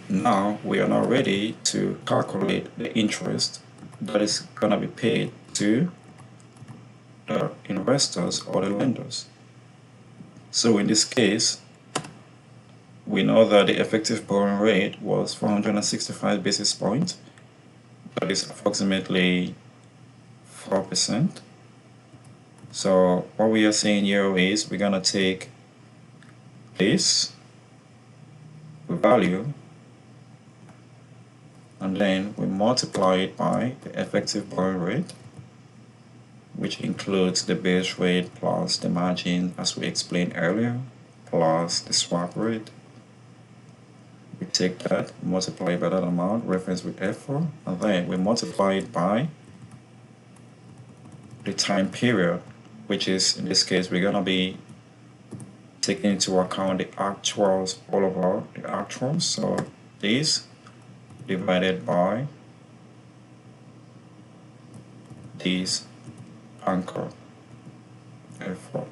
Now we are now ready to calculate the interest that is going to be paid to the investors or the lenders. So in this case, we know that the effective borrowing rate was 465 basis points. That is approximately 4%. So what we are saying here is we're going to take this value and then we multiply it by the effective borrowing rate, which includes the base rate plus the margin as we explained earlier, plus the swap rate. We take that, multiply it by that amount, reference with F4, and then we multiply it by the time period, which is, in this case, we're going to be taking into account the actuals, all of the actuals. So this divided by this anchor F4.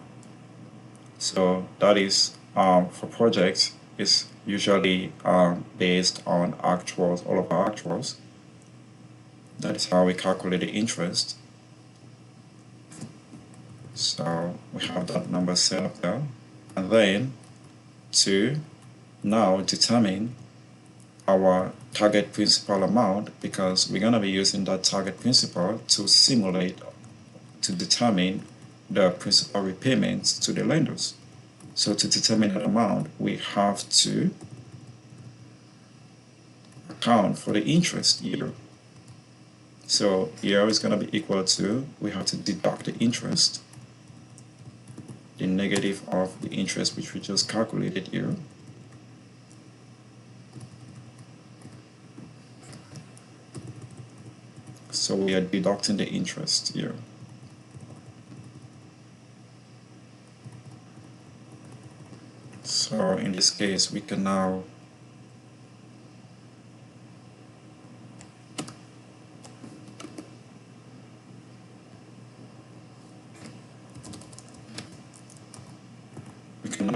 So that is for projects is usually based on actuals, all of our actuals. That is how we calculate the interest. So we have that number set up there. And then to now determine our target principal amount, because we're going to be using that target principal to simulate, to determine the principal repayments to the lenders. So to determine that amount, we have to account for the interest here. So here is going to be equal to, we have to deduct the interest, the negative of the interest which we just calculated here. So we are deducting the interest here. So in this case, we can now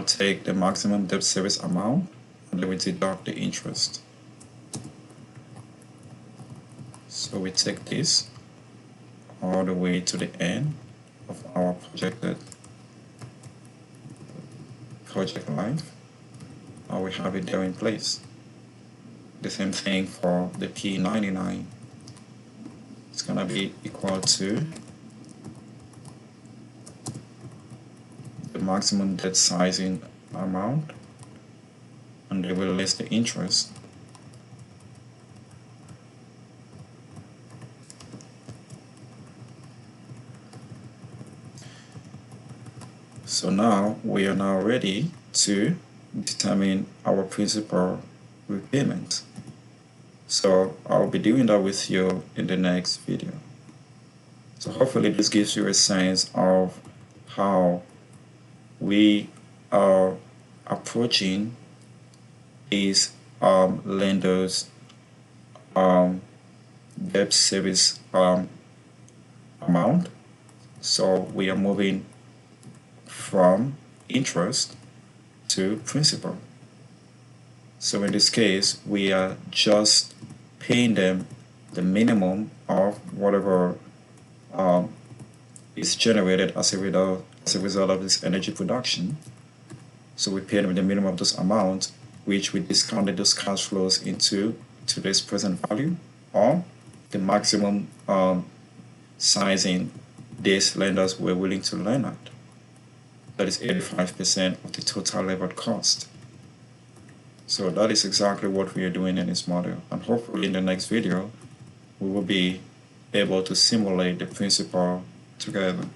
take the maximum debt service amount and then we deduct the interest. So we take this all the way to the end of our project life, and we have it there in place. The same thing for the P99. It's gonna be equal to the maximum debt sizing amount, and they will list the interest. So now we are now ready to determine our principal repayment. So I'll be doing that with you in the next video. So hopefully this gives you a sense of how we are approaching these lenders debt service amount. So we are moving from interest to principal. So in this case, we are just paying them the minimum of whatever is generated as a result of this energy production. So we pay them the minimum of those amounts, which we discounted those cash flows into today's present value, or the maximum sizing these lenders were willing to lend at. That is 85% of the total levered cost. So that is exactly what we are doing in this model. And hopefully in the next video, we will be able to simulate the principal together.